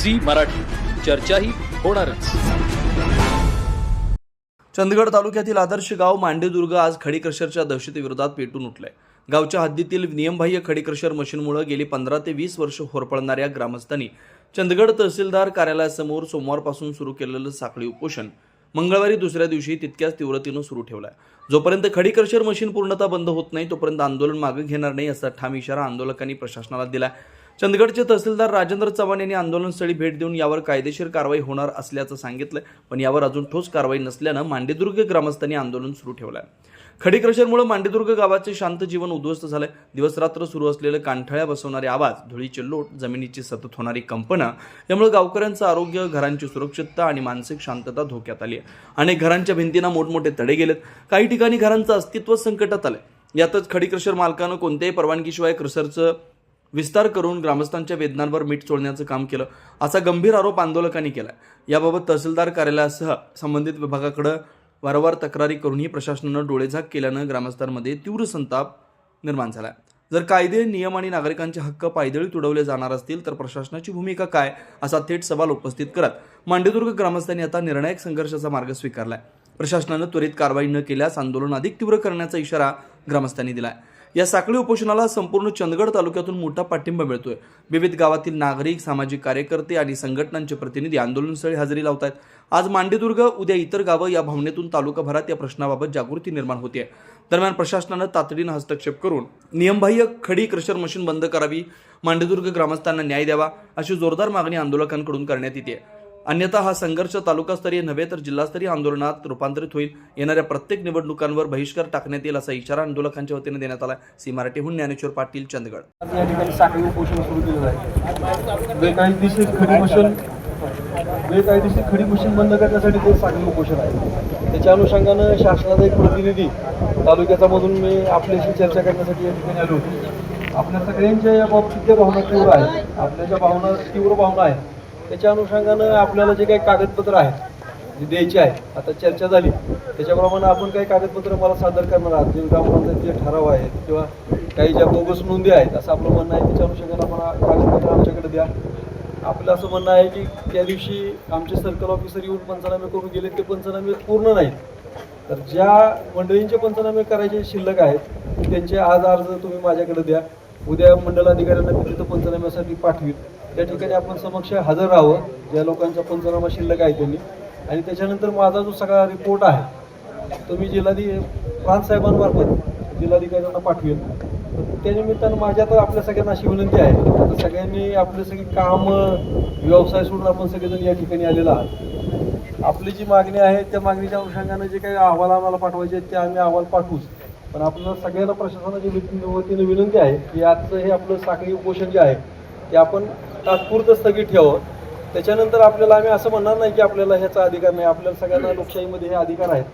Zee Marathi, चर्चा ही होणारच। चंदगड तालुक्यातील आदर्श गाव मांडेदुर्ग आज खडी क्रशरच्या दहशतीविरोधात पेटून उठलंय। गावच्या हद्दीतील नियमबाह्य खडी क्रशर मशीनमुळे गेली 15 ते 20 वर्ष होरपळणाऱ्या ग्रामस्थांनी चंदगड तहसीलदार कार्यालयासमोर सोमवारपासून सुरू केलेलं साखळी उपोषण मंगळवारी दुसऱ्या दिवशी तितक्याच तीव्रतेनं सुरू ठेवलाय। जोपर्यंत खडी क्रशर मशीन पूर्णतः बंद होत नाही तोपर्यंत आंदोलन मागे घेणार नाही असा ठाम इशारा आंदोलकांनी प्रशासनाला दिलाय। चंदगडचे तहसीलदार राजेंद्र चव्हाण यांनी आंदोलनस्थळी भेट देऊन यावर कायदेशीर कारवाई होणार असल्याचं सांगितलं, पण यावर अजून ठोस कारवाई नसल्यानं मांडेदुर्ग ग्रामस्थांनी आंदोलन सुरू ठेवलंय। खडी क्रशरमुळे मांडेदुर्ग गावाचे शांत जीवन उद्ध्वस्त झालंय। दिवसरात्र सुरू असलेले कानठळ्या बसवणारे आवाज, धुळीचे लोट, जमिनीची सतत होणारी कंपनं यामुळे गावकऱ्यांचं आरोग्य, घरांची सुरक्षितता आणि मानसिक शांतता धोक्यात आली आहे। अनेक घरांच्या भिंतींना मोठमोठे तडे गेलेत, काही ठिकाणी घरांचं अस्तित्व संकटात आलंय। यातच खडी क्रशर मालकानं कोणत्याही परवानगीशिवाय क्रशरचं विस्तार करून ग्रामस्थांच्या वेदनांवर मीठ चोळण्याचं काम केलं असा गंभीर आरोप आंदोलकांनी केलाय। याबाबत तहसीलदार कार्यालयासह संबंधित विभागाकडे वारंवार तक्रारी करूनही प्रशासनानं डोळेझाक केल्यानं ग्रामस्थांमध्ये तीव्र संताप निर्माण झालाय। जर कायदे, नियम आणि नागरिकांचे हक्क पायदळी तुडवले जाणार असतील तर प्रशासनाची भूमिका काय असा थेट सवाल उपस्थित करत मांडेदुर्ग ग्रामस्थांनी आता निर्णायक संघर्षाचा मार्ग स्वीकारलाय। प्रशासनानं त्वरित कारवाई न केल्यास आंदोलन अधिक तीव्र करण्याचा इशारा ग्रामस्थांनी दिलाय। या साखळी उपोषणाला संपूर्ण चंदगड तालुक्यातून मोठा पाठिंबा मिळतोय। विविध गावातील नागरिक, सामाजिक कार्यकर्ते आणि संघटनांचे प्रतिनिधी आंदोलनस्थळी हजेरी लावत आहेत। आज मांडेदुर्ग, उद्या इतर गावं या भावनेतून तालुकाभरात या प्रश्नाबाबत जागृती निर्माण होते। दरम्यान प्रशासनानं तातडीनं हस्तक्षेप करून नियमबाह्य खडी क्रशर मशीन बंद करावी, मांडेदुर्ग ग्रामस्थांना न्याय द्यावा अशी जोरदार मागणी आंदोलकांकडून करण्यात येते। अन्यथा हा संघर्ष तालुकास्तरीय नव्हे तर जिल्हास्तरीय आंदोलनात रूपांतरित होईल। येणाऱ्या प्रत्येक निवडणुकांवर बहिष्कार टाकण्यात येईल असा इशारा आंदोलकांच्या वतीने देण्यात आला। सी मराठीहून ज्ञानेश्वर पाटील, चंदगड। या ठिकाणी साखळी उपोषण सुरू केलं आहे। बेकायदेशीर खडी मशीन बंद करण्यासाठी ते साखळी उपोषण आहे। त्याच्या अनुषंगानं शासनाचा एक प्रतिनिधी तालुक्याचा मधून मी आपल्याशी चर्चा करण्यासाठी या ठिकाणी आलो होतो। आपल्या सगळ्यांच्या या बाबतीत भावना तीव्र आहेत, आपल्या ज्या तीव्र भावना आहेत त्याच्या अनुषंगानं आपल्याला जे काही कागदपत्र आहेत जे द्यायचे आहेत, आता चर्चा झाली त्याच्याप्रमाणे आपण काही कागदपत्र मला सादर करणार आहात। जे ग्रामपंचायतीचे ठराव आहेत किंवा काही ज्या बोगस नोंदी आहेत असं आपलं म्हणणं आहे। त्याच्या अनुषंगानं मला कागदपत्र आमच्याकडे द्या। आपलं असं म्हणणं आहे की त्या दिवशी आमचे सर्कल ऑफिसर येऊन पंचनामे करून गेले, ते पंचनामे पूर्ण नाहीत, तर ज्या मंडळींचे पंचनामे करायचे शिल्लक आहेत त्यांचे आज अर्ज तुम्ही माझ्याकडे द्या। उद्या मंडलाधिकाऱ्यांना मी तिथं पंचनाम्यासाठी पाठवीन, त्या ठिकाणी आपण समक्ष हजर राहावं ज्या लोकांचा पंचनामा शिल्लक आहे त्यांनी। आणि त्याच्यानंतर माझा जो सगळा रिपोर्ट आहे तो मी प्रांत साहेबांमार्फत जिल्हाधिकाऱ्यांना पाठवेन। त्यानिमित्तानं माझ्या तर आपल्या सगळ्यांना अशी विनंती आहे, आता सगळ्यांनी आपले सगळी काम, व्यवसाय सोडून आपण सगळेजण या ठिकाणी आलेलो आहात। आपली जी मागणी आहे त्या मागणीच्या अनुषंगाने जे काही अहवाल आम्हाला पाठवायचे आहेत ते आम्ही अहवाल पाठवूच, पण आपल्याला सगळ्यांना प्रशासनाच्या वतीनं विनंती आहे की आजचं हे आपलं साखळी उपोषण जे आहे ते आपण तात्पुरतं स्थगित ठेवावं। त्याच्यानंतर आपल्याला आम्ही असं म्हणणार नाही की आपल्याला ह्याचा अधिकार नाही, आपल्याला सगळ्यांना लोकशाहीमध्ये हे अधिकार आहेत,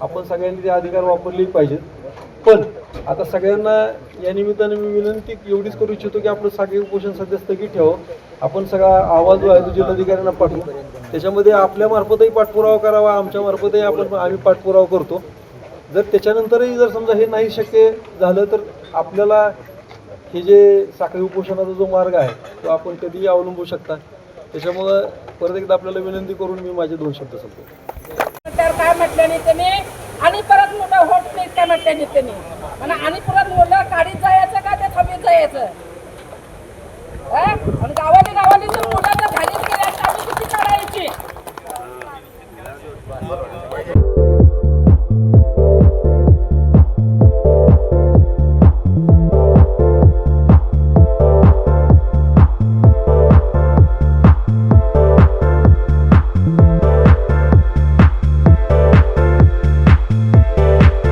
आपण सगळ्यांनी ते अधिकार वापरले पाहिजेत। पण आता सगळ्यांना या निमित्तानं मी विनंती एवढीच करू इच्छितो की आपलं साखळी उपोषण सध्या स्थगित ठेवावं। आपण सगळा अहवाल जो आहे तो जिल्हाधिकाऱ्यांना पाठवू, त्याच्यामध्ये आपल्यामार्फतही पाठपुरावा करावा, आमच्यामार्फतही आम्ही पाठपुरावा करतो। जर त्याच्यानंतरही जर समजा हे नाही शक्य झालं तर आपल्याला हे जे साखळी उपोषणाचा जो मार्ग आहे तो आपण कधीही अवलंबू शकता। त्याच्यामुळं परत एकदा आपल्याला विनंती करून मी माझे 2 शब्द सांगतो। काय म्हटल्याने त्यांनी आणि परत मुलं होत नाहीत काय म्हटल्याने त्यांनी आणि परत मुलं काढीत जाय